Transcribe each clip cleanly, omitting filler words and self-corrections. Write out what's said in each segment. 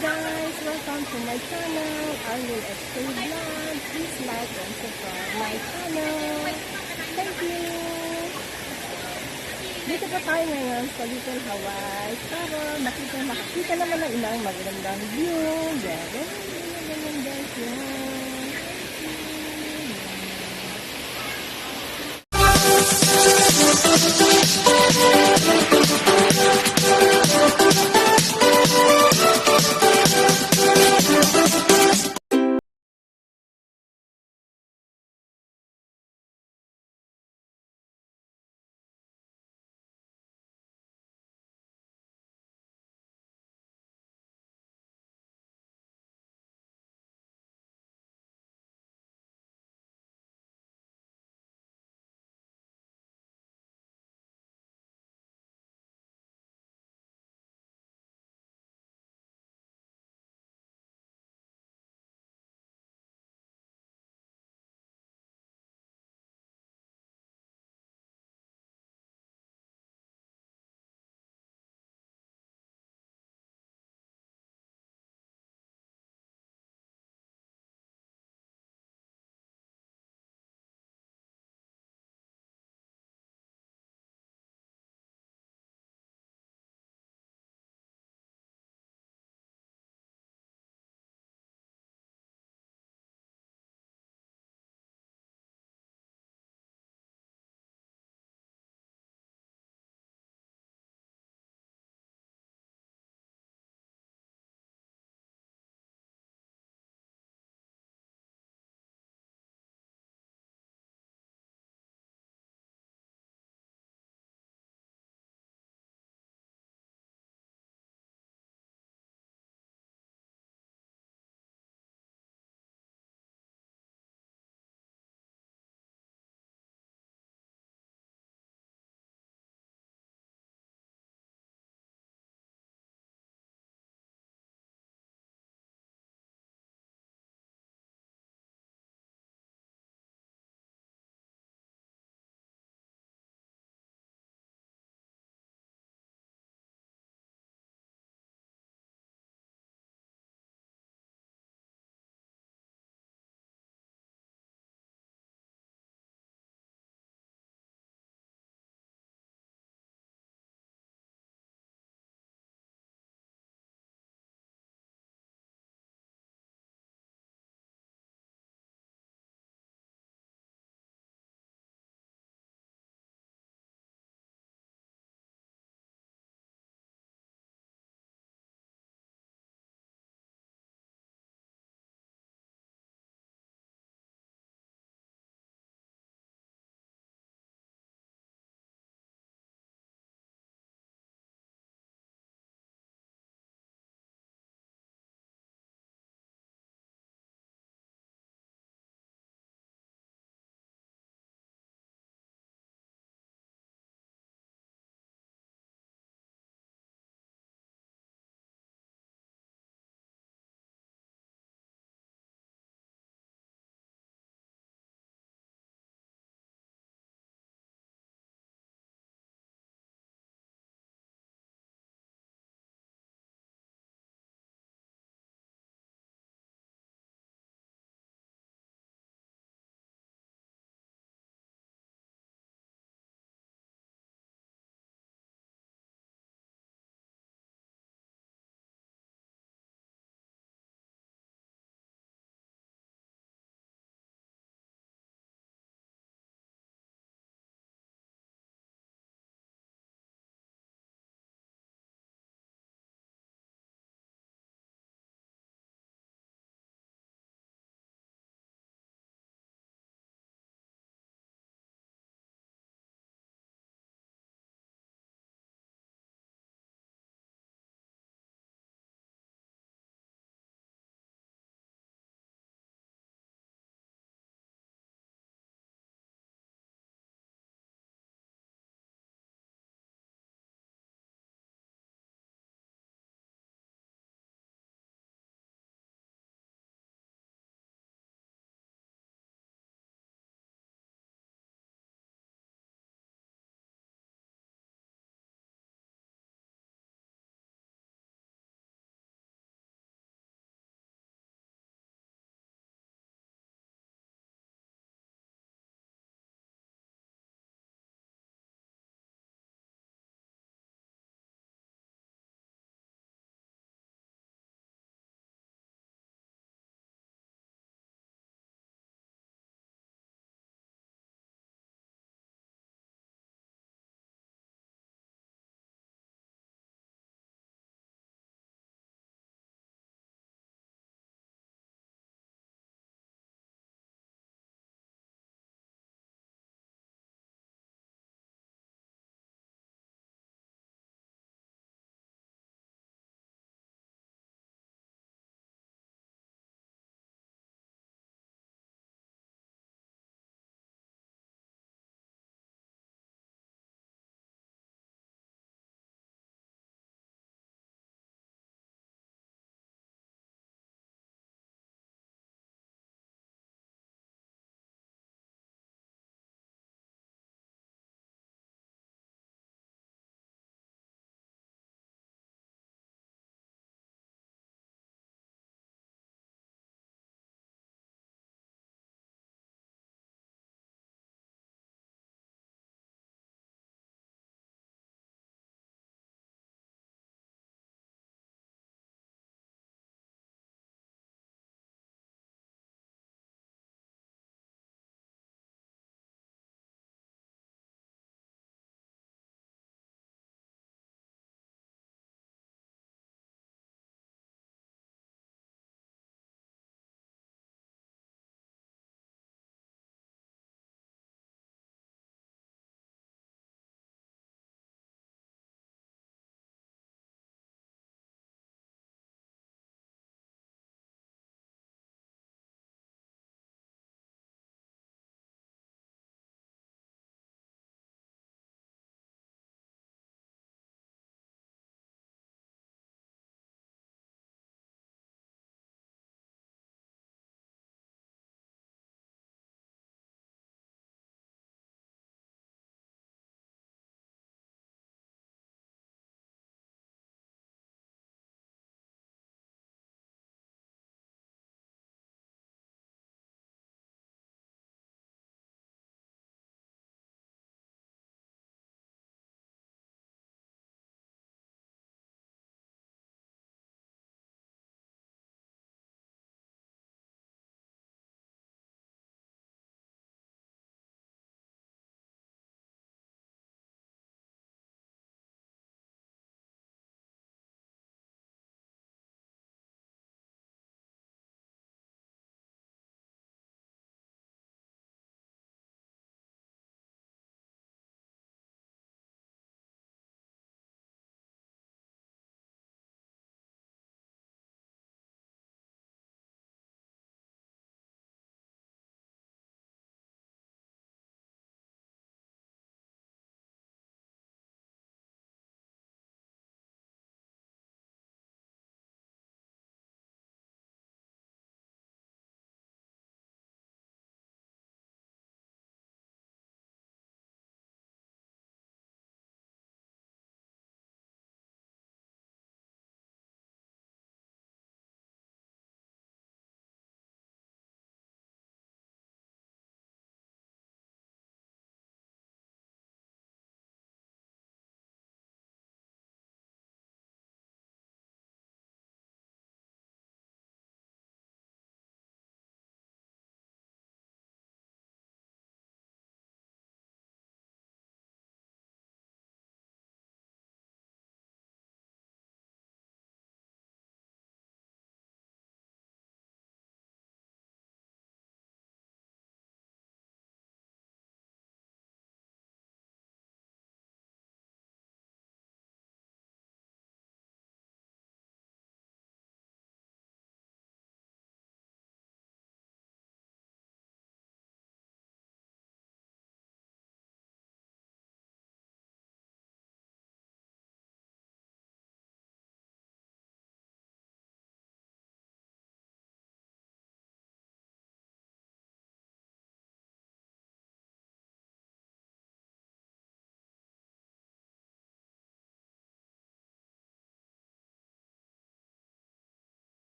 guys! Welcome to my channel, Arlene SK Vlog. Please like and subscribe my channel. Thank you! Dito pa tayo ngayon sa Little Hawaii para makita naman ang ilang magandang view. Ganyan guys yan.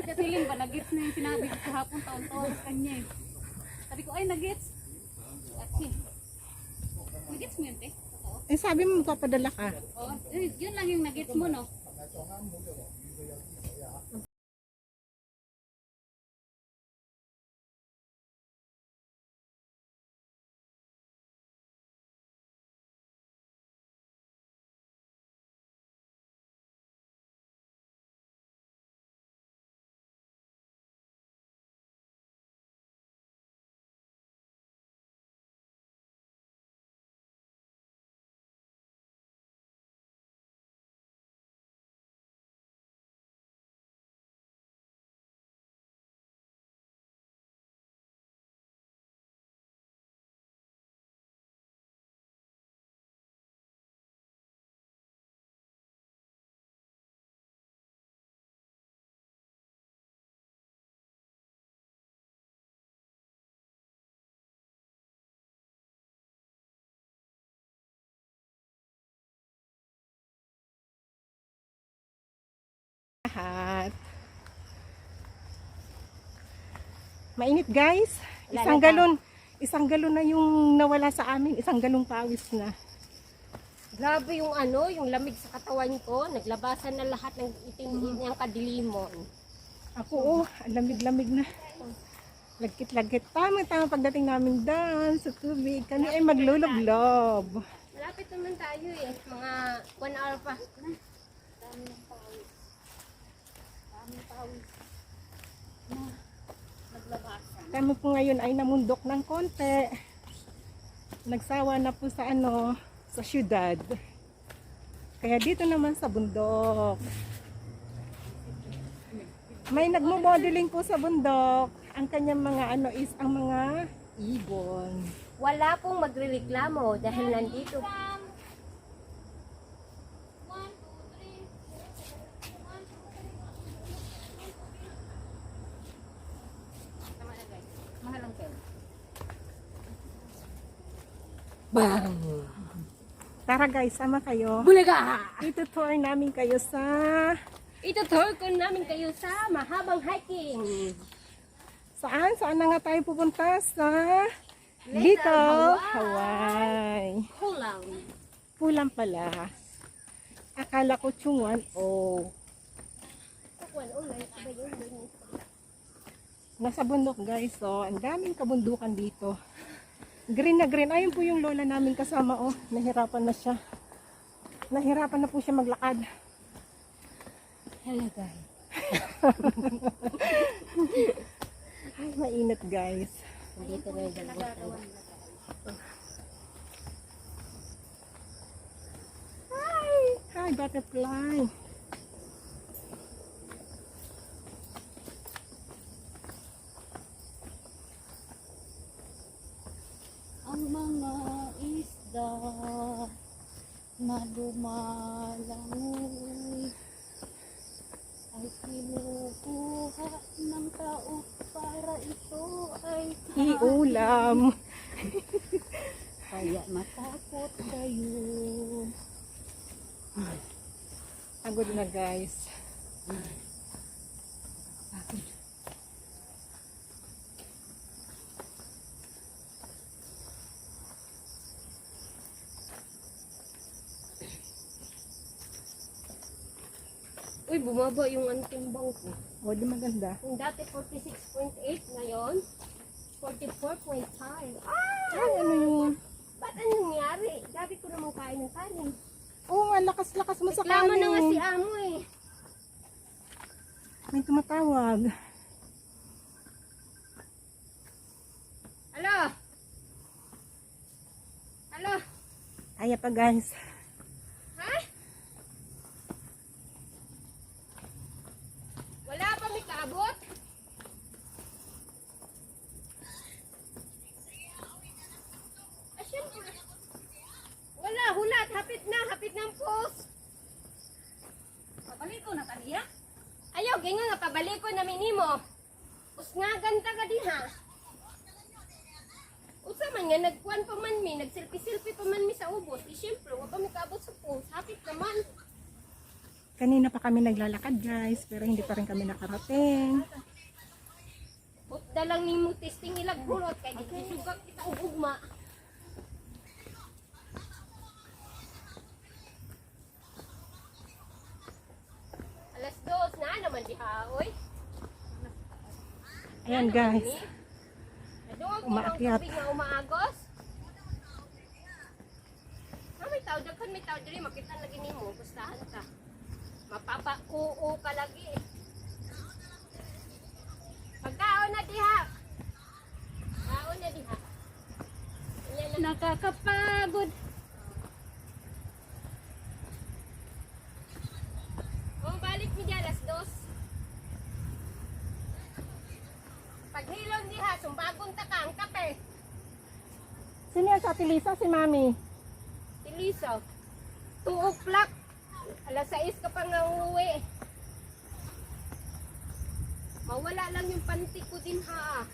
Kasi Lin ba, nag-gets na yung sinabi ko kahapon taon-taon sa kanya eh. Sabi ko, ay nag-gets. Kasi, nag-gets mo yun, te? Totoo? Eh sabi mo magpapadala ka. Oo, yun lang yung nag-gets mo, no? Lahat. Mainit guys. Isang galon na yung nawala sa amin. Isang galong pawis na. Grabe yung ano, yung lamig sa katawan ko. Naglabasan na lahat ng itim niyang kadilimon. Ako ang lamig-lamig na. Lagkit-lagkit. Tama-tama pagdating namin doon sa tubig. Kami ay maglulublob. Malapit naman tayo eh. Mga 1 hour pa. Kami po ngayon ay namundok ng konti. Nagsawa na po sa sa syudad. Kaya dito naman sa bundok. May nagmo-modeling po sa bundok. Ang kanyang mga is ang mga ibon. Wala pong magrereklamo dahil nandito. Tama na guys. Mahal ang pen. Bang! Tara guys, sama kayo. Bulaga! Itutour namin kayo sa Itutour ko namin kayo sa mahabang hiking. saan? Saan na nga tayo pupunta? Sa Little Hawaii. Kulang. Pulang pala. Akala ko Chungwan. Oh. Takwan, ulay. Sabay yun. Nasa bundok guys. So, ang daming kabundukan dito. Green na green. Ayun po yung lola namin kasama. Oh, nahirapan na siya. Nahirapan na po siya maglakad. Hello guys. Ay, mainit guys. Dito na yung dalawa. Hi, butterfly. Ang mga isda na lumalangoy ay kinukuha ng tao para ito ay Iulam. kaya matakot kayo. Pagod na guys. Uy, bumaba yung antimbang ko. O, di maganda. Kung dati 46.8, ngayon 44.5. Ay, ano yun? Ba't anong nangyari? Gabi ko naman kain ng kanin. Oo nga, lakas-lakas mo sa Reklamo na nga si kanin. amo eh. May tumatawag. Hello? Hello? Kaya pa guys. Ha? Wala pa may kaabot? Syempre. Wala, hulat. Hapit na ang post. Papalit ko na taniya. Ayaw, ganyan nga, pabalik ko na minimo. Usngagan ka diha. Usa man nga nagkuan pa man mi, nagselfie-selfie pa man mi sa ubos. Eh, syempre, wa pa mi kaabot sa post. Hapit naman. Kanina pa kami naglalakad guys, pero hindi pa rin kami nakarating. Bukda lang ni mo testing ilag bulot kay di sugak kita og ugma. Alas 2 na naman diha, oy. Ayan guys. Nadungog mo ang Umaakyat. tubig nga umaagos. May tao, daghan may tao diri, makita lagi nimo, gustahan ka. Mapapa-oo ka lagi. Pagkaon na diha. Kaon na diha. Yan na. Nakakapagod. Kung balik mi diha alas 2. Paghilom diha, sumbagon ta ka ang kape. Sino yan sa Ate Lisa? Si Mami. Tiliso. 2 o'clock. Alas 6 ka pa nga uuwi. Mawala lang yung panty ko din ha.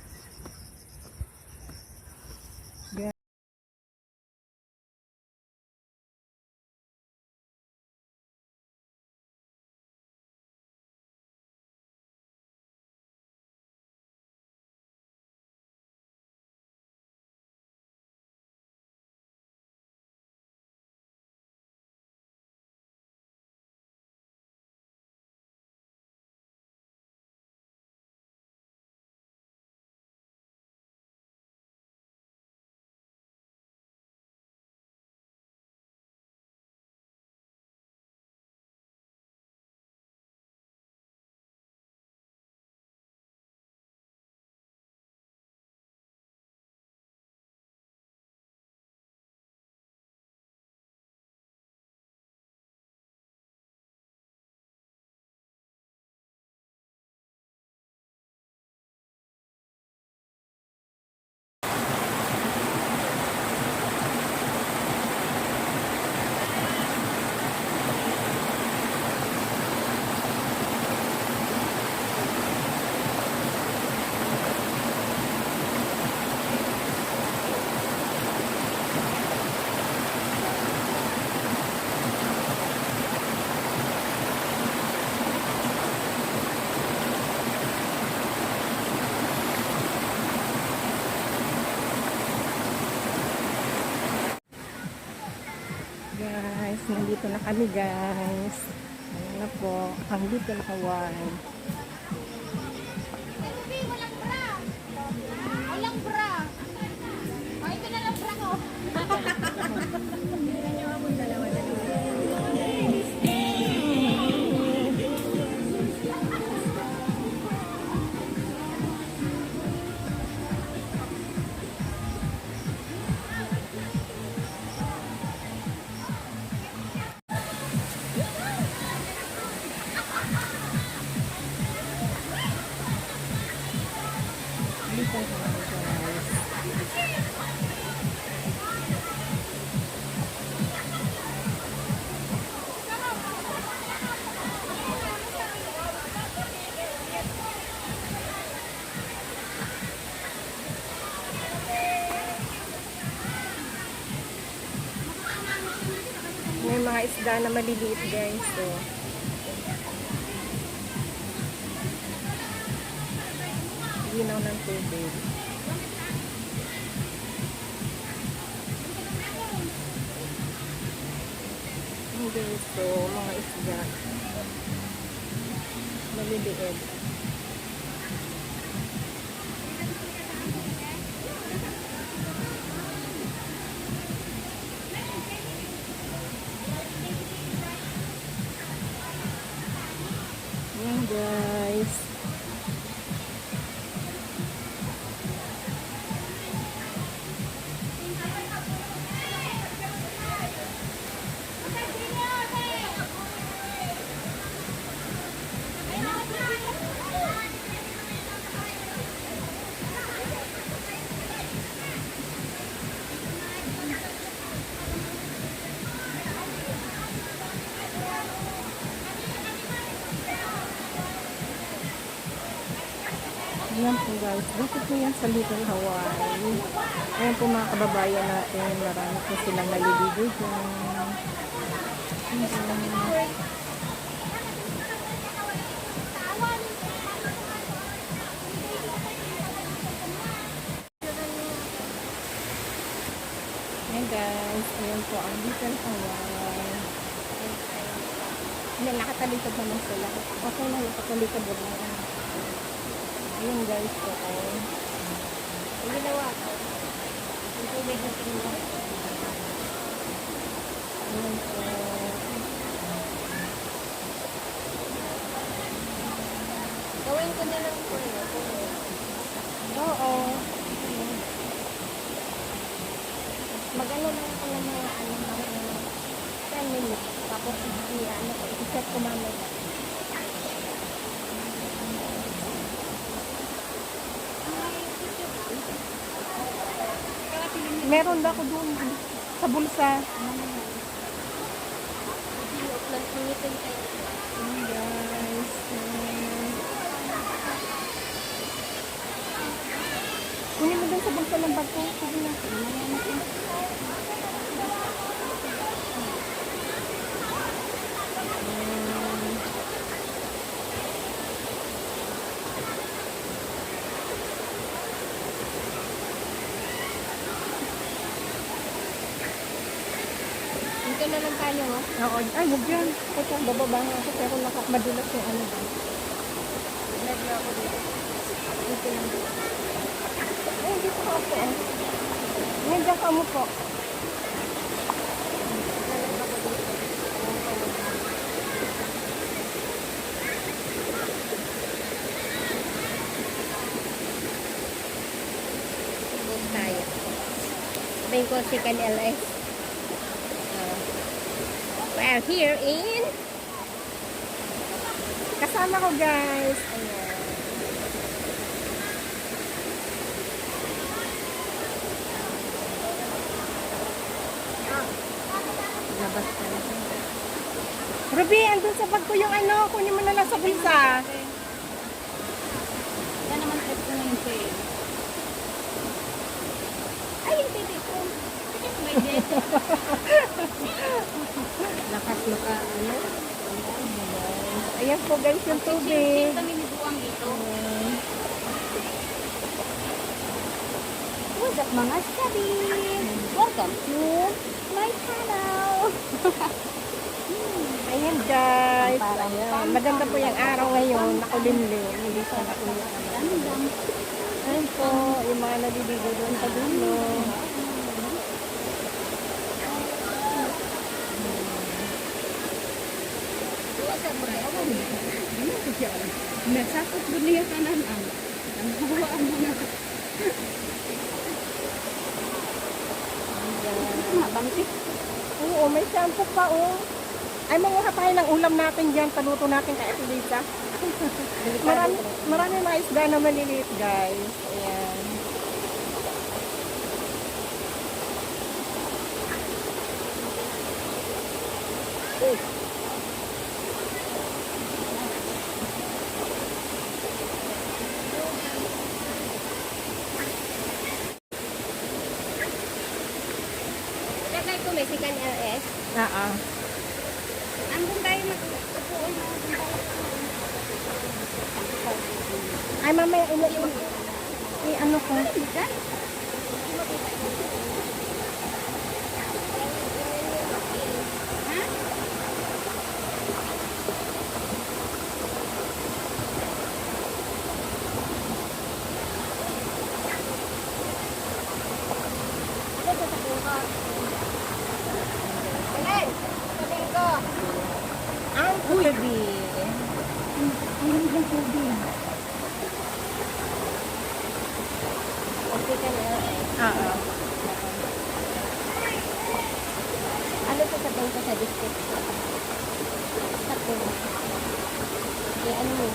Guys, nandito na kami guys. Ayan na po, ang Little Hawaii. Walang bra. Walang bra. Ay, ito na lang bra ko. Little Hawaii guys. May mga isda na maliliit guys. So, ginaw ng tubig. Hindi ito, mga isda. Maliliit. Yan guys. Ayan po guys, dito po yan sa Little Hawaii. Ayan po mga kababayan natin, marami po silang naliligo dyan. Ayan. Ayan guys, ayan po ang Little Hawaii. Ayan, nakatalikod naman sila. Okay na, nakatalikod naman. Ayan guys, po. Ang ginawa ko, yung tubig na tingnan. Ayan po. Gawin ko na lang po yun. Oo. Magano lang ako ng mga mga 10 minutes. Tapos i-set ko mamaya. Meron na ako doon sa bulsa. Sinuot lang sinitin kayo. Ayan guys. Kunin mo doon sa bulsa ng bag ko. Sige na. Dito na lang tayo, oh. Oo. Ay, huwag yan. Ito, bababa nga ako pero nakakmadulas yung ano ba. Lagyan ako dito. Dito lang dito. Ay, dito ka po. Ngayon dyan ka mo po. Book tayo. Sabihin ko si Can LS. We're here in Kasama ko guys. Ayan. Labas ka na. Ruby, andun sa bag ko yung ano. Kunin mo na lang sa bulsa. Yan naman trip ko na yung sale. Ay, yung titi ko. May jet. lakas maka ano. Ayan po guys yung tubig. Chill kami ni Buwang dito. What's up mga sabi? Welcome to my channel. Ayan guys. Parang Ayan. Maganda po yung araw ngayon. Nakulimlim. Hindi siya nakulimlim. Gandang. Ayan po. Yung mga naliligo doon sa dulo. Nasakot doon niya kanan ang. Nabuhaan mo na. Mabangkit. Oo, may shampoo pa oh. Ay, manguha tayo ng ulam natin dyan. Paluto natin kay Ate Lisa. marami mga isda na maliliit guys. Ayan. Lagay ko may si Can LS. Oo. Andun tayo mag-upuan na. Ay, mamaya ano ko. Ano sa sabihin ko? Ayan! Sabihin ko. Ang tubig. Ang tubig. Si Can LS. Oo. Ano sasabihin ko sa description? Sabihin. Ano mo?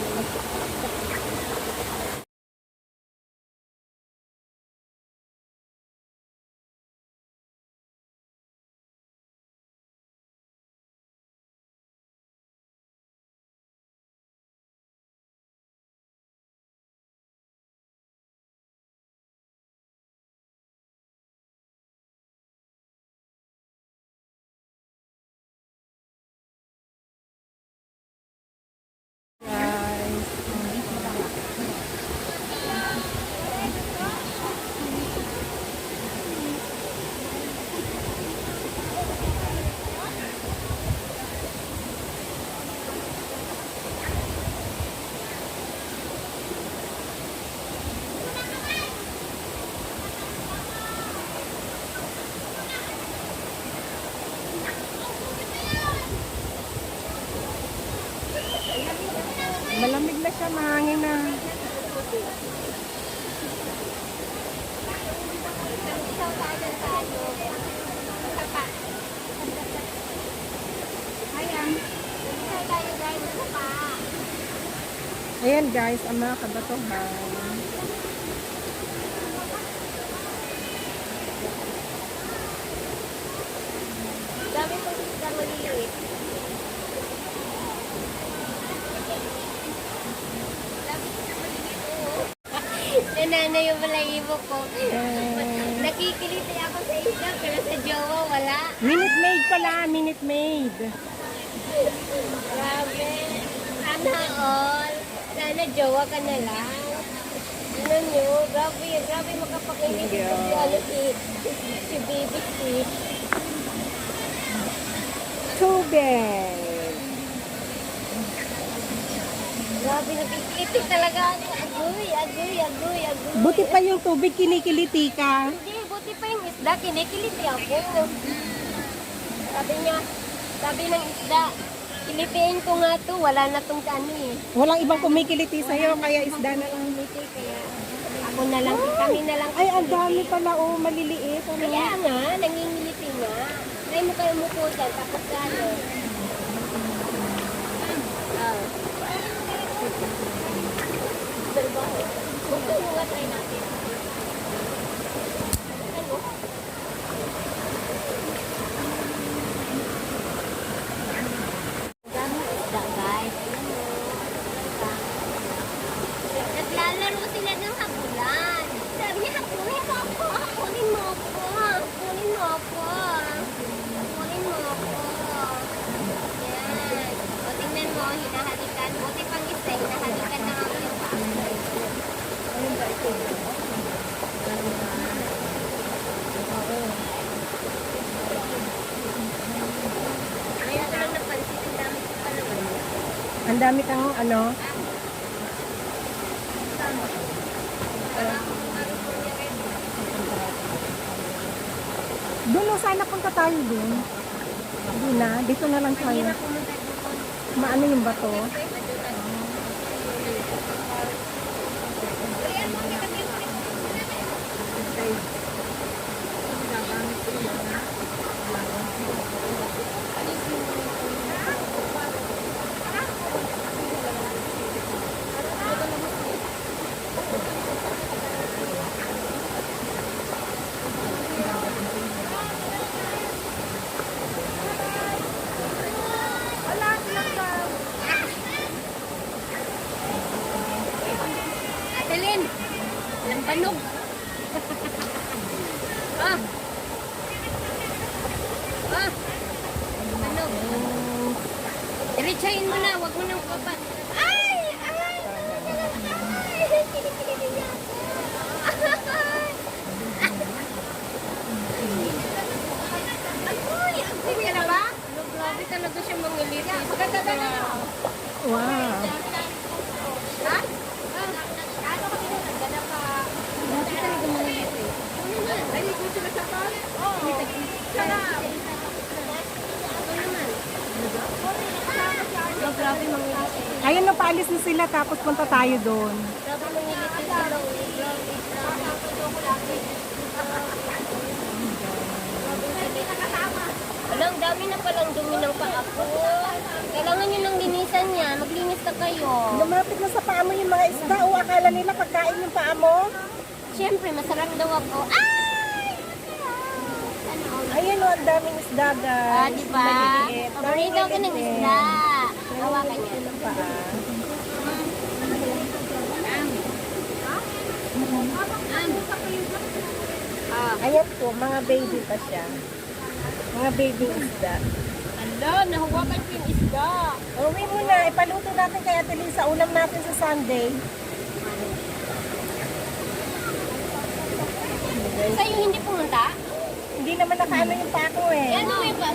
Ayan guys, ang mga kabatuhan. Dami pong isda maliliit. Nanana yung balahibo ko. Nakikiliti ako sa isda pero sa jowa wala. Minute Maid pala, Minute Maid. Grabe. Sana all. Sana jowa ka na lang. Ano nyo? Grabe, grabe makapakinig si si baby fish. Tubig. Grabe, nakikiliti talaga ako. Agoy, agoy, agoy, agoy. Buti pa yung tubig, kinikiliti ka. Hindi, buti pa yung isda. Kinikiliti ako. Sabi ng isda, kilitiin ko nga to. Wala na tong kano eh. Walang ibang kumikiliti sa'yo, kaya isda na lang. Kiliti, kaya ako na lang, kami na lang. Ay, ang dami pala, oh, maliliit. Ano? Kaya nga, nangingiliti nga. Try mo kayo mukusan, tapos ano. Gusto mo nga try natin. Ano? Ang dami isda, guys. Naglalaro sila ng habulan. Sabi niya, hapunin mo ako. Hapunin mo ako. Hapunin mo ako. Hapunin mo ako. Yan. O, tingnan mo, hinahalikan. Buti pang isa, hinahalikan na ako yung paa. Ngayon ko lang napansin, ang dami ko pa naman. Ang dami kang, ano, doon sana punta tayo doon. Hindi na, dito na lang tayo. Maano yung bato? Adeline, lambanog. Ah. Ah. Lambanog. Diretsahin mo na, wag mo nang papat. Ay! Ay! Ay! Kinikiliti niya ako. Agoy! Agoy ka na ba? Grabe talaga siya mangiliti. Maganda na. Wow. Ha? Ano kami nun? Ganda ka. Grabe talaga mangiliti. Ay, gusto na sa pan? Oo. Sana. Ako naman. Oh, grabe mangiliti. Ayun na, paalis na sila, tapos punta tayo doon. Grabe mangiliti sila. Alam, dami na palang dumi ng paa ko. Kailangan nyo nang linisan yan. Maglinis na kayo. Lumapit na sa paa mo yung mga isda, o akala nila pagkain yung paa mo? Siyempre, masarap daw ako. Ay! Ano? Ayun o, ang daming isda, guys. Ah, di ba? Maliliit. Paborito ko ng isda. Hawakan niya. Ng paa. Ayan po, mga baby pa siya. Mga baby isda. Hala, nahawakan ko yung isda. Uwi mo na, ipaluto natin kay Ate Lisa. Ulam natin sa Sunday. Sa'yo hindi pumunta? Hindi naman nakaano yung paa ko eh. Ano yung ba?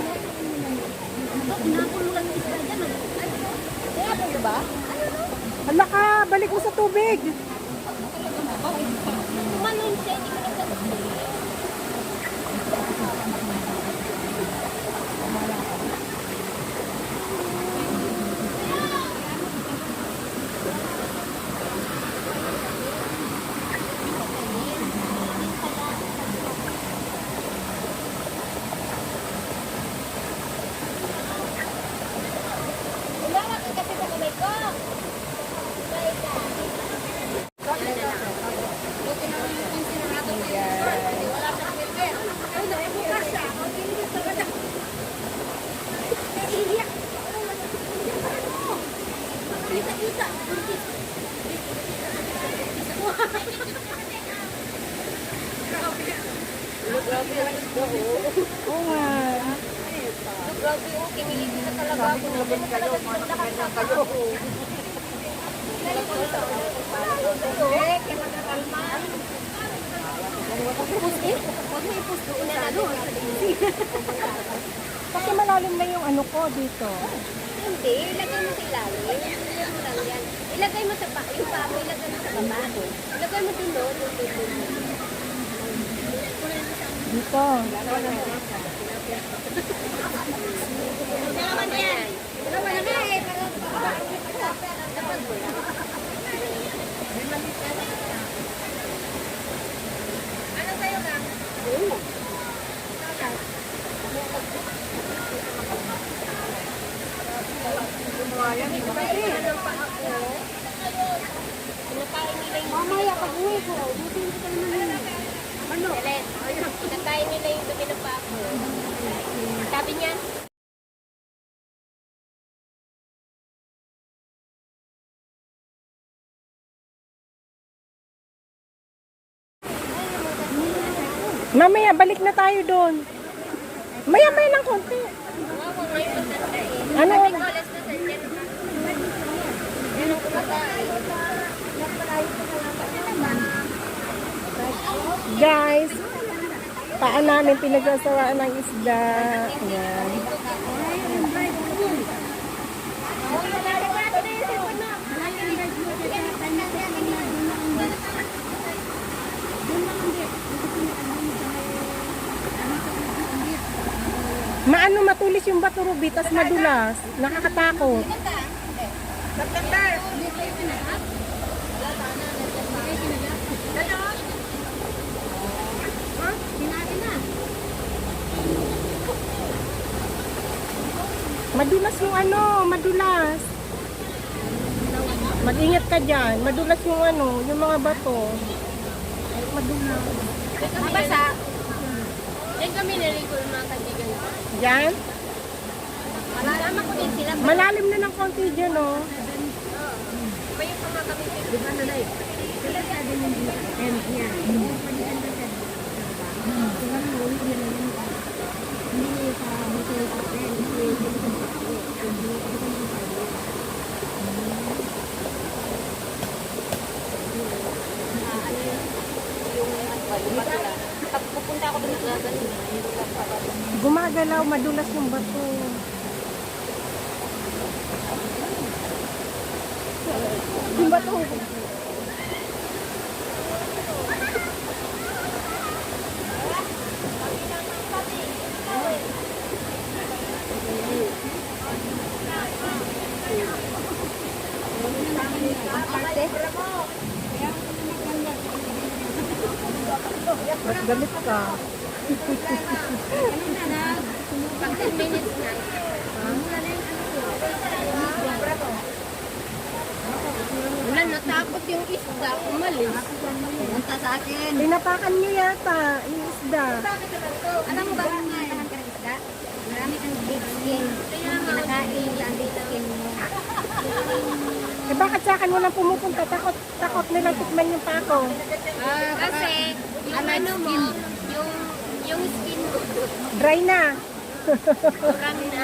Nakulungan yung isda dyan. Kaya po ba? Hala ka, balik mo sa tubig. Tumalun siya, hindi ko nagsasabi. Umawak ka kasi sa kamay ko. Bye, Grabe ang isda, oh. Oo nga. Grabe, oh. Kiniliti na talaga ako. Laban kayo, mga ganyan kayo. Kasi malalim na yung ano ko dito. Hindi, ilagay mo sa ilalim. Ilagay mo lang yan. Ilagay mo sa yung paa mo, ilagay mo sa baba. Ilagay mo dun, no? Dito. Dalawa na yan. Dalawa na nga eh. Ano sa'yo ka? Oo. Mamaya pag uwi ko, buti ko naman yun. Ano? Kinakain nila yung dumi ng paa ko. Sabi niya, Mamaya, balik na tayo doon. Maya-maya lang konti. wow, ngayon maganda eh. Ano? Sabi ko, alas na sa dyan. Yan ang kumakain. Guys, paan namin pinagsasawaan ng isda. Ayan. Maano matulis yung bato, Ruby, tas madulas. Nakakatakot. Madulas yung ano, madulas. Mag-ingat ka dyan. Madulas yung ano, yung mga bato. Madulas. Mabasa. Yan kami naligo ng mga kaibigan ko. Yan. Malalaman ko din sila. Malalim na ng konti dyan, oh. May yung mga kami. Di ba na live? Sila sabi ng pag pupunta ako doon sa ganun, Gumagalaw, madulas yung bato. Yung bato. Mas galit ka. pag 10 minutes na. Wala, natakot yung isda. Umalis. Punta sa akin. Tinapakan niyo yata yung isda. Alam mo ba kung kailangan ka ng isda? Marami kang big skin. Kinakain ang big skin mo. Eh bakit sa akin walang pumupunta? Takot nilang tikman yung pako. Kasi, yung ano mo, yung skin mo, Dry na. kurang na.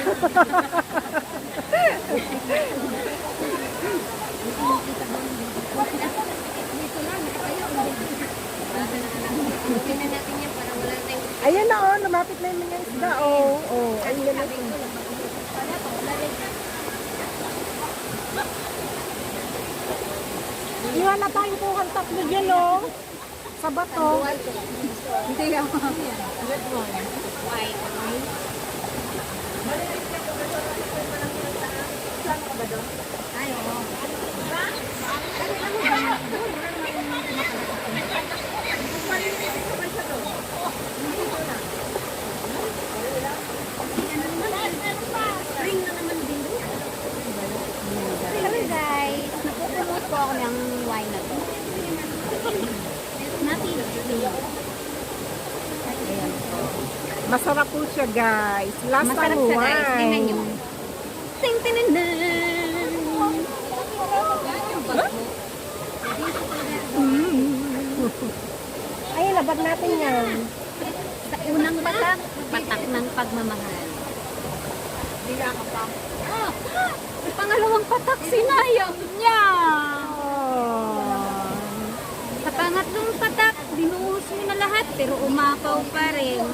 Bukin na natin yan para wala tayong Ayan na oh, lumapit na yung mga isda. Oh, oh. Ayan na. Iwala tayong kuhang tatlo dyan oh. Sa bato. Hindi ako. White. Ay, oo. Hello guys, napupunod po ako ng wine na to. Masarap po siya guys. Last Masarap time siya guys, tingnan nyo. wine. Ting tinanan! Mm. Ibabad natin yan. Sa unang patak, patak ng pagmamahal. Ah, sa pangalawang patak, sinayang niya. Oh. Sa pangatlong patak, binuhos mo na lahat, pero umapaw pa rin.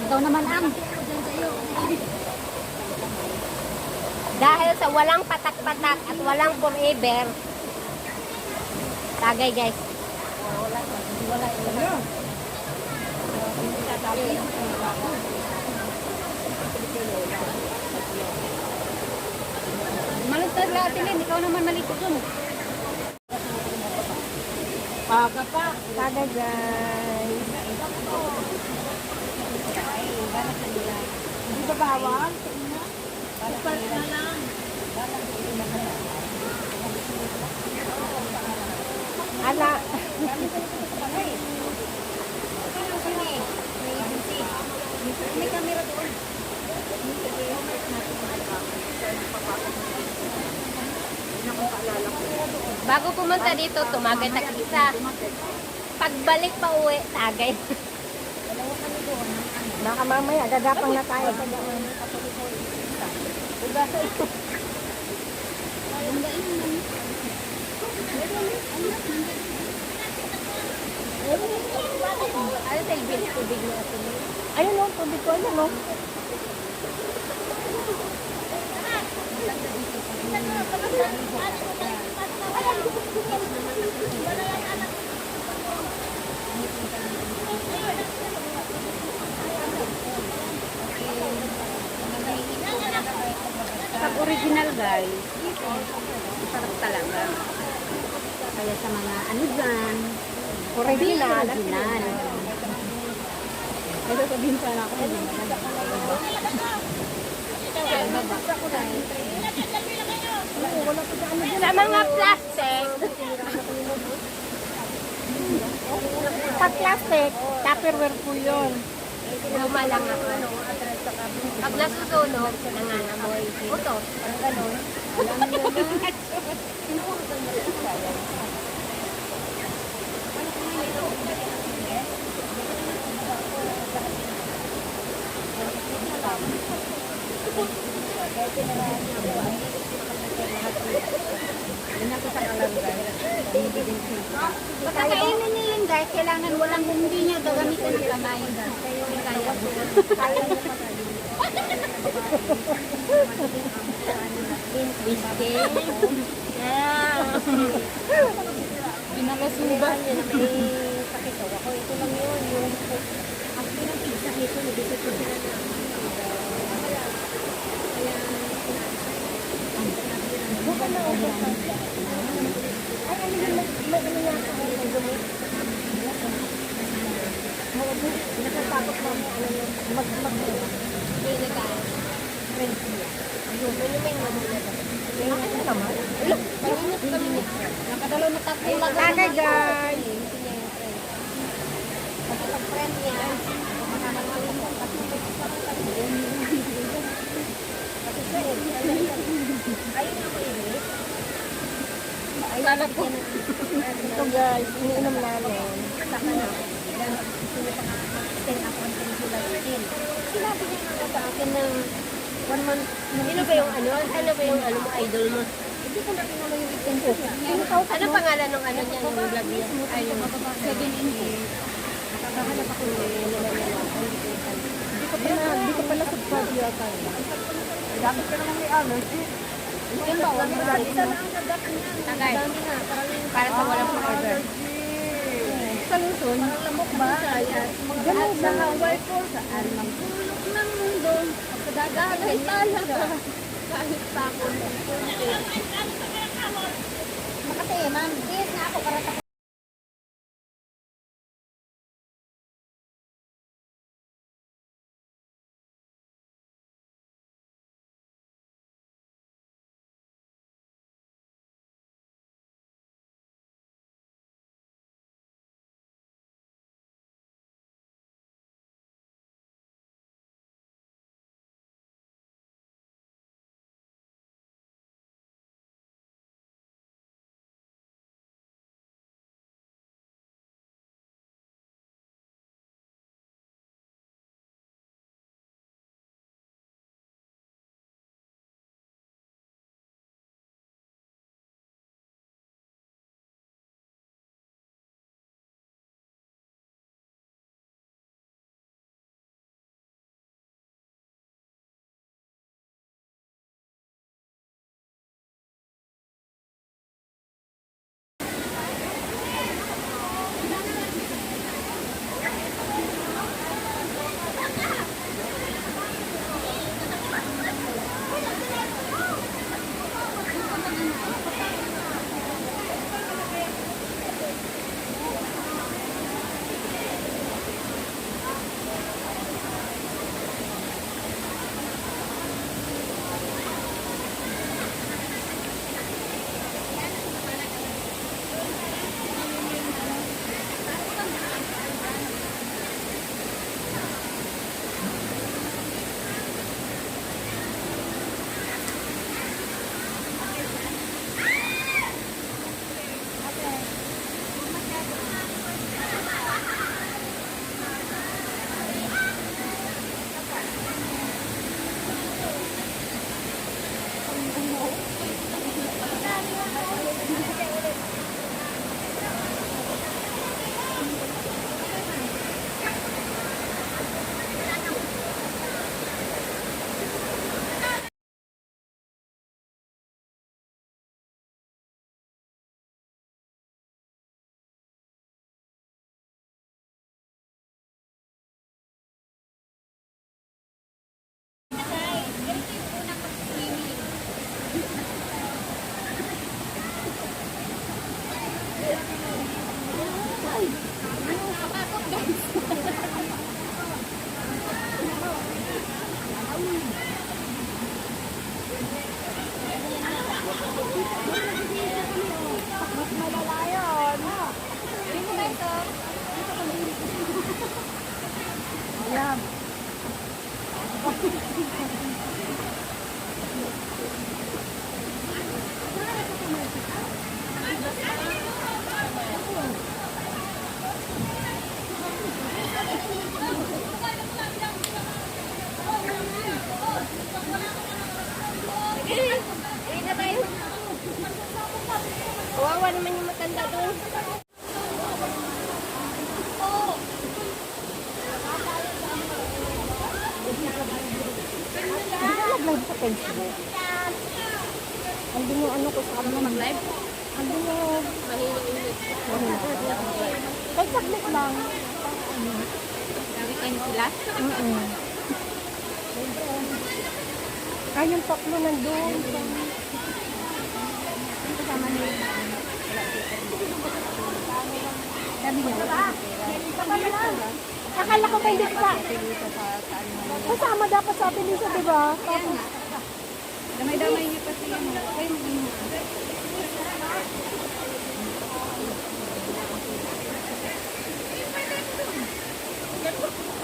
Ikaw naman ang. Dahil sa walang patak-patak at walang forever, tagay guys. Malutad natin din, ikaw naman malikot dun. Tagay guys. Hindi ba bawal? Ala. May camera doon. Bago pumunta dito, tumagat ang isa. Pagbalik pa uwi, tagay. Baka mamaya, gagapang na tayo sa daan. Ano sa ibig tubig mo ito? Ayun o, tubig ko. Ayun o. Pag original guys, sarap talaga. Kaya sa mga ano dyan, Original. original. Ito sabihin sana ako. Sa mga plastic, Pag plastic, tupperware po yun. luma lang ako. Pag nasusunog, nangangamoy. Ito, parang gano'n. Pagkakainin niyo yun guys, kailangan walang hindi niya gagamitin ng kamay. Hindi kaya. Whiskey. Pinakasuba. Ako, ito lang yun. Yung after ng pizza, ito, nabisip ko sila na. Bukan na ako. Ay, ano yun? May ano yata ako sa dumi. Nakatakot mo. Ano yun? Hindi na tayo. Ano naman? Paninot kami niya. Nakadalaw na tatlo lang. Tagay guys. Pag-friend niya. Ito guys, iniinom namin. Sinabi niya nga sa akin ng 1 month. Sino ba yung ano? Ano ba yung ano mo, idol mo? Hindi ko na pinalo yung extension niya. Ano pangalan ng ano niya, ng vlog niya? Ay, yung 7 inches. Nakakahanap ako Hindi ko pala subscribe yata. Dapat ka naman may allergy. Yun ba? Isa lang ang gagat niya. Tagay. Para sa walang forever. Sa Luzon, Parang lamok ba? Ganun sa Hawaii po. Saan mang tulog ng mundo. Pagkadagalan talaga. Kahit pa ako. Makati, ma'am. Yes na ako para naman yung matanda doon. Nag-live sa Facebook. Andun yung ano ko sa kabila. Mag-live? Andun yung... Kahit saglit lang. Lagi kayo sila? Ay, yung tatlo nandun. Kasama niyo. Sabi niya, Akala ko ba hindi pa. Kasama dapat sa atin Lisa, di ba? kaya nga. Damay-damay niyo pa siya. Kayo maging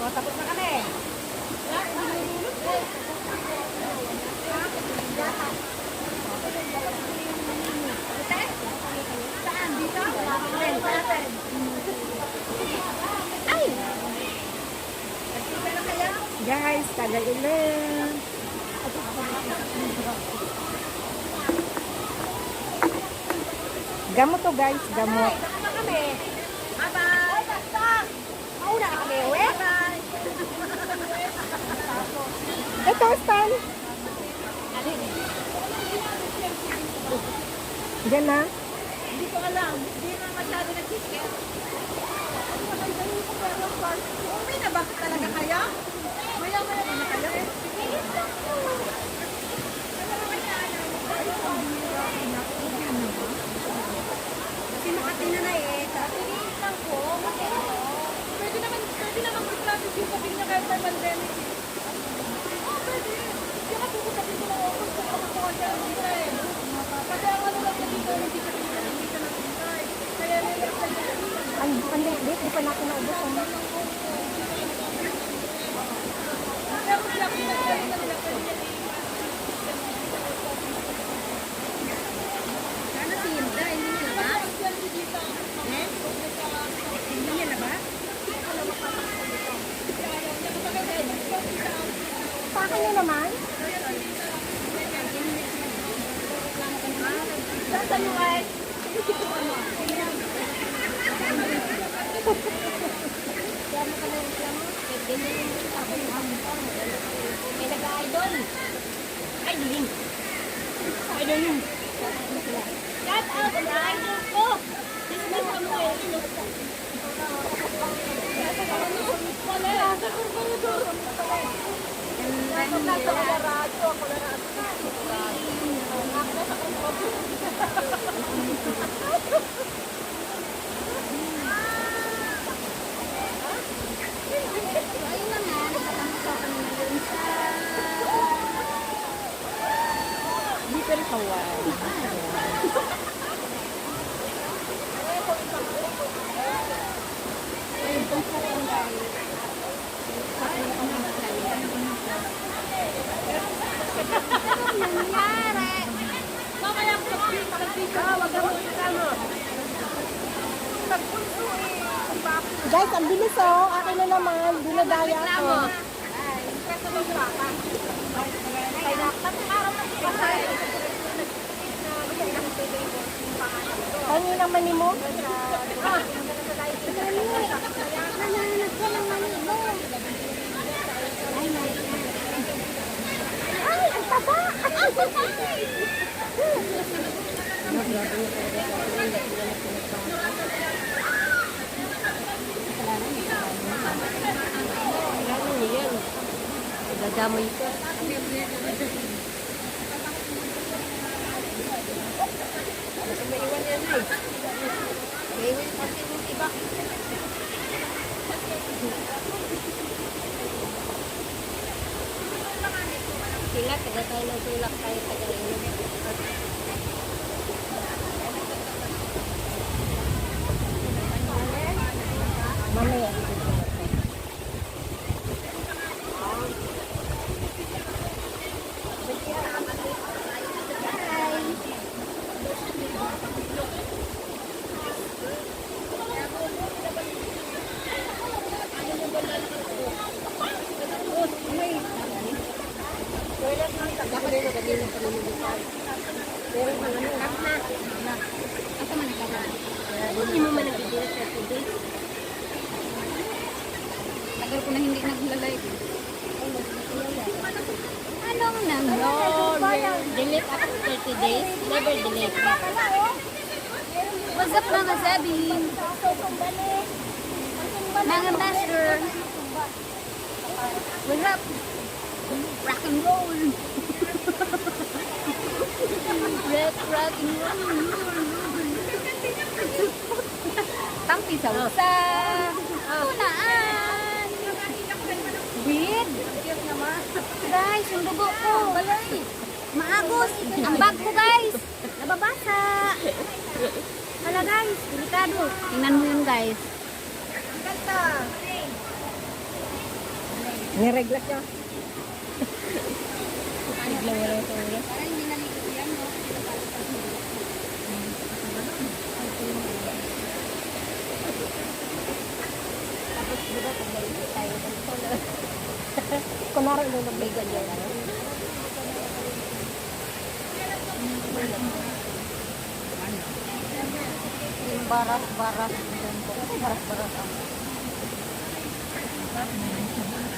Tapos na kami. Guys, tagal ulit. Gamot to guys, gamot. Ito, Stan. Diyan na. Hindi ko alam. Hindi na masyado nag-chicken. Uwi na ba talaga kaya? Maya-maya na kaya? Kasi Makati na eh. Tingin lang po. Pwede naman mag-practice yung sabi niya kahit may pandemic. Pwede. Hindi ka pupunta dito ng office kung kamakuha siya ng visa eh. Kasi ang ano lang na dito, hindi siya nag-visa. Kaya nila sa Ang late, di pa natin naubos. pero sila kung nagsabi na nila pwede niya Sana si Hilda, hindi niya labas? Hindi niya labas? Sa akin na naman. Saan yung ay? May nag-idol. Idolin. Idolin. Shout out sa idol ko. Dismiss ka mo kayo. Ayun na nga, nakatapos ako kanina dun sa... Little Hawaii. Ayun, kung sa barangay. Ano nangyari? mamaya ko wag ka mo. Guys, ang bilis oh. Akin na naman. Dinadaya ako. Ano yung mani mo? Nananag ko ng mali mo. Ay, ang taba! Dadamay ko. Naiwan yan eh. Naiwan kasi yung iba. Sila, taga tayo ng tulak tayo, taga inom. Mamaya. Dapat rin ako din ng panunulutan. Pero mga ano, na. asa man ka? live. Anong nangyari? Delete after 30 days? Never delete. What's up mga Sabin? Mga master. What's up? Rock and roll. Rock and roll. Tampi sa usa. Tunaan. Weed. Guys, yung dugo ko. Maagos. Ang bag ko guys. Nababasa. Hala guys, delikado. Tingnan mo yun guys. Niregla siya. Parang hindi naligo yan, no? Kunwari lulubay ka dyan. Yung baras-baras. Baras-baras ang.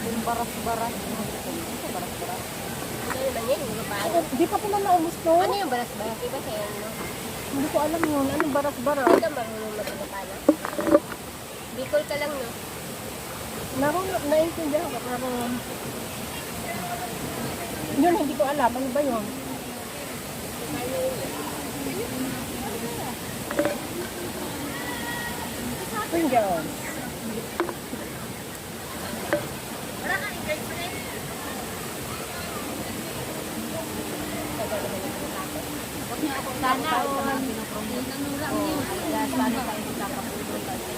Yung baras-baras. Baras-baras. Di pa pala naubos to. Ano yung baras-baras? Iba sa'yo, no? Hindi ko alam yun. Anong baras-baras? Hindi ka marunong magkakala. Bicol ka lang, no? Naiintindihan ko. Pero yun, hindi ko alam. Ano ba yun? Finger. Huwag niyo ako sana o pinopromote. Nanulang niyo. Sana tayo sa kapulong kasi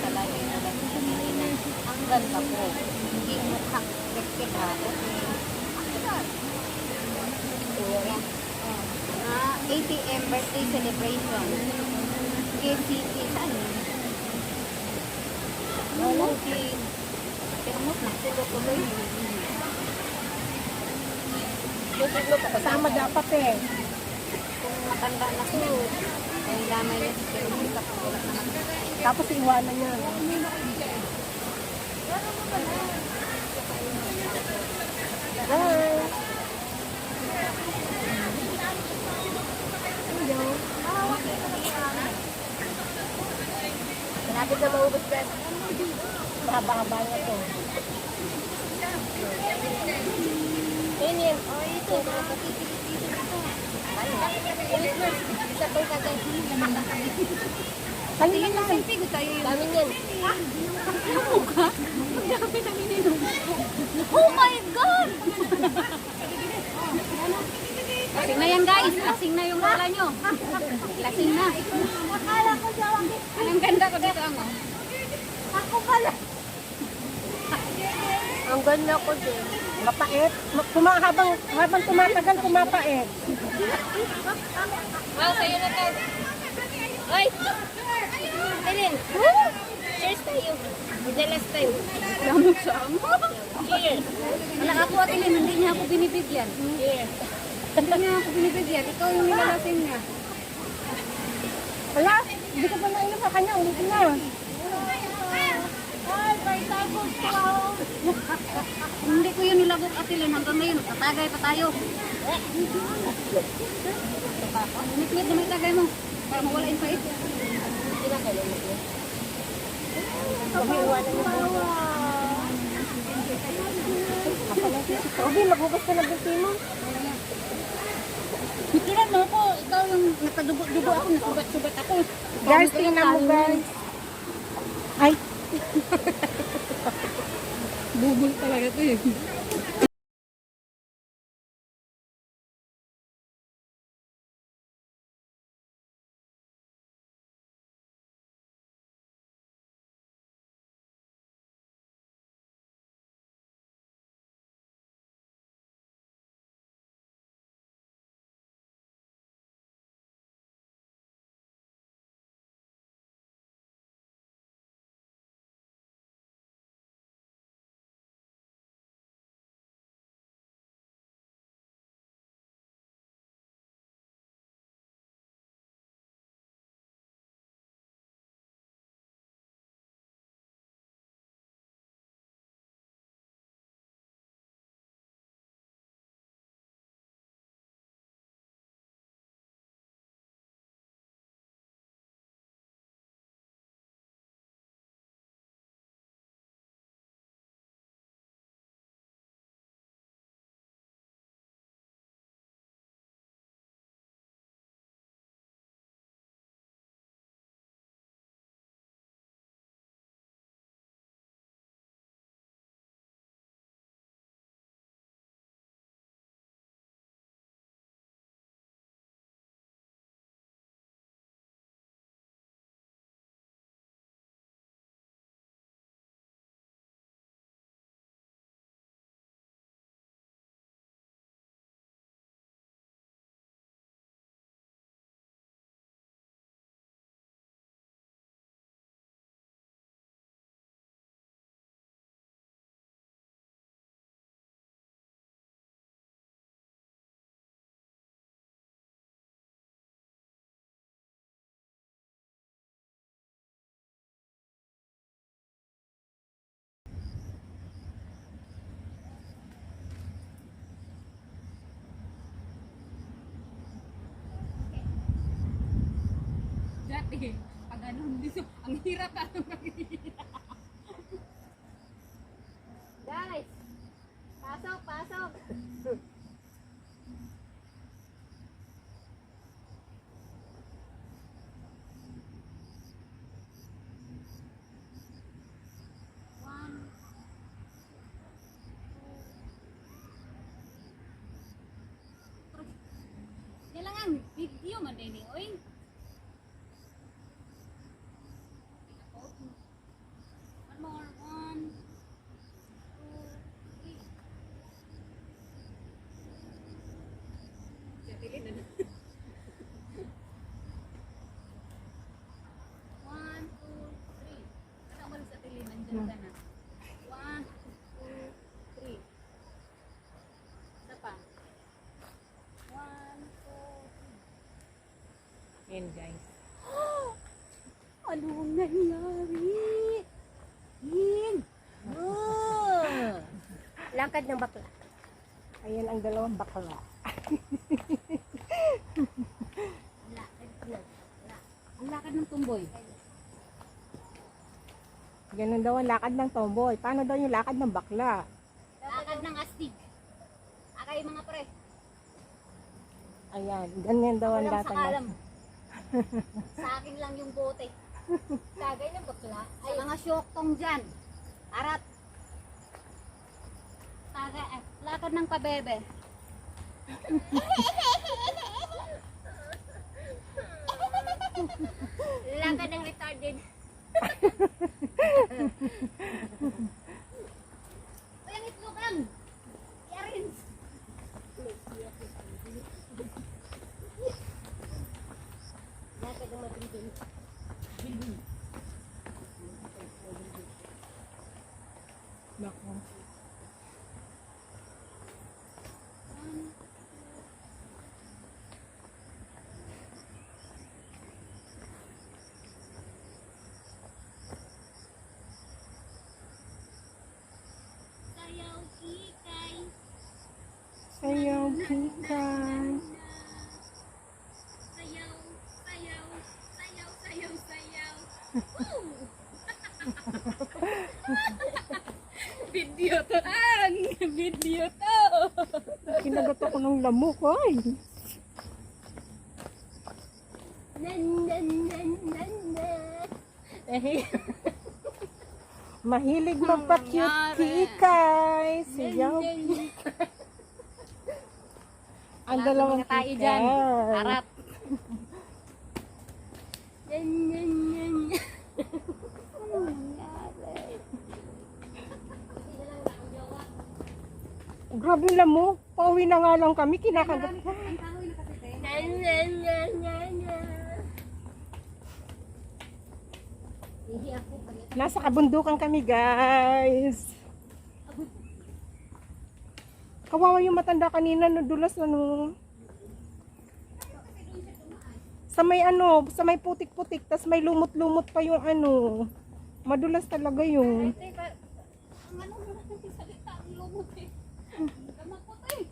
talaga na lang sa nila. Ang ganda po. Hindi mukhang kekek ha. ATM birthday celebration. KCT. Saan yun? Wala si... Pero mo na tuloy-tuloy. Kasama dapat eh. Kung matanda na ko, ay damay niya pero hindi ka wala naman. Tapos iwanan niya. No? Hi. Malapit na maubos ka. Mahaba-haba na to. Yun yun. Oh, ito. Isa pang kagay. Kanina lang. Selfie ko tayo yung Dami yan. mukha. Ang dami na ininom. Oh my God! Lasing na yan guys. Lasing na yung lola nyo. Lasing na. Akala ko siya lang. Ang ganda ko dito ang Ako pala. Ang ganda ko din. Mapait. Habang tumatagal, pumapait. Wow, sa'yo na to. Oy! Ellen! Cheers tayo. For the last time. lamok sa amo. Cheers! Anak ako at Ilin, hindi niya ako binibigyan. Cheers! Hindi niya ako binibigyan. Ikaw yung nilalasing niya. Wala, hindi ko pa nainom sa kanya. Ulit na. Ay, may tagos ko. Hindi ko yun nilagot at Ilin. Hanggang ngayon, tatagay pa tayo. Ulit-ulit na may tagay mo. Para mawala yung pait. Hindi na kayo mag Pag-iwanan niya. Okay, maghugas ka ng binti mo. Picturean mo ako. Ikaw yung nakadugo-dugo ako. Nasubat-subat ako. Guys, tingnan mo guys. Ay, Bubul talaga to eh. eh. Pag ganun dito, ang hirap na Guys, pasok, pasok. Kailangan video man din eh, oy. One more, 1, 2, 3. Pili na. 1, 2, 3. Ano ba sa tili nandiyan ka na? 1, 2, 3. Isa pa. 1, 2, Yan guys. Anong nangyari? Hin! Oh! Lakad ng bakla. Ayan ang dalawang bakla. Ang lakad ng tumboy. Ganun daw ang lakad ng tomboy. Paano daw yung lakad ng bakla? Lakad ng astig. Akay mga pre. Ayan, ganyan daw ang Walang lakad sakalam. ng... Sa akin lang yung bote. Sagay ng bakla. Ay, mga syoktong dyan. Arat. Lakad ng pabebe. Lakad ng retarded. Uy, ang itlokan! Yarins! Lakad ng mabinding. Nako. Sayaw kikay. Sayaw kikay. Sayaw, sayaw, sayaw, sayaw, sayaw. Video to an! Video to! Kinagat ako ng lamok, ay. Nan, nan, nan, nan, nan. Mahilig magpa-cute kikay. Sayaw. Ang dalawang Mga tayo dyan. kikay. Harap. Nan, nan, nan. Grabe yung lamok. Pauwi na nga lang kami. Kinakagat. Ang kahoy na kasi tayo. Nan, nan, nan, nan, nan. Hindi ako pala. Nasa kabundukan kami, guys. Kawawa yung matanda kanina. Nadulas ano. Sa may ano, sa may putik-putik. Tas may lumot-lumot pa yung ano. Madulas talaga yung. Teka, ang ano mo natin salita, ang lumot eh. Damak ko tayo.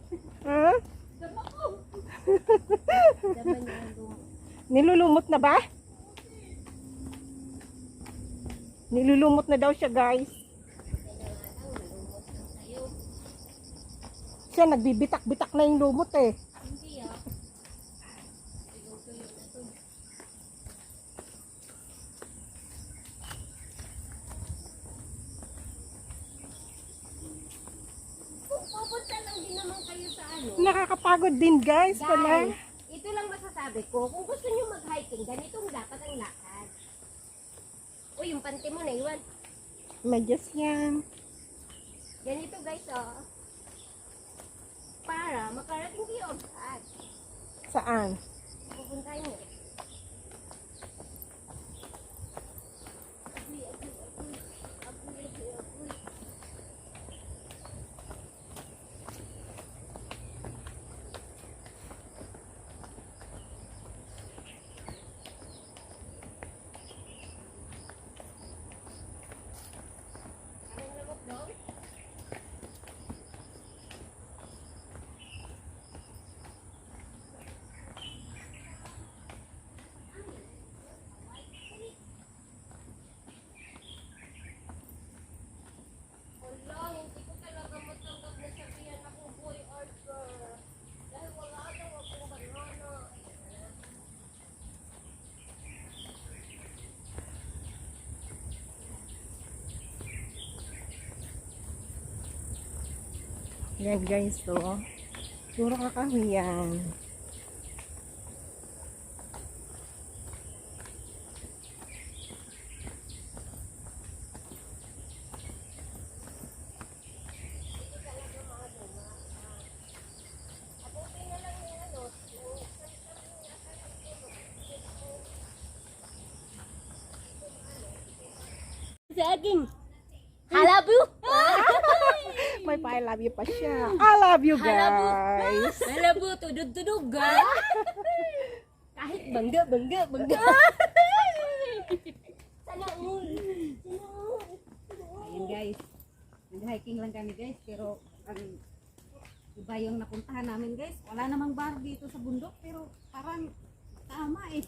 Ha? Damak ko. Daban niya ang lumot. Nilulumot na ba? Nilulumot na daw siya, guys. Siya nagbibitak-bitak na yung lumot eh. Hindi ah. Kung pupunta lang din naman kayo sa ano. Nakakapagod din, guys. Pala. Guys, ito lang masasabi ko. Kung gusto nyo mag-hiking, ganitong dapat ang lakad. Uy, yung panty mo na iwan. Medyas yan. Ganito guys, oh. Para makarating kayo agad. Saan? Pupuntahin nyo. Agoy, agoy, agoy. Agoy, agoy, agoy. Anong lamok doon? Yan guys, so. Puro kakahuyan. Saging. Halabu. May pa I love you pa siya. I love you guys. Halabu, tudog-tudog. Kahit bangga. Ayun guys. Nag-hiking lang kami guys, pero ang iba yung napuntahan namin guys. Wala namang bar dito sa bundok, pero parang tama eh.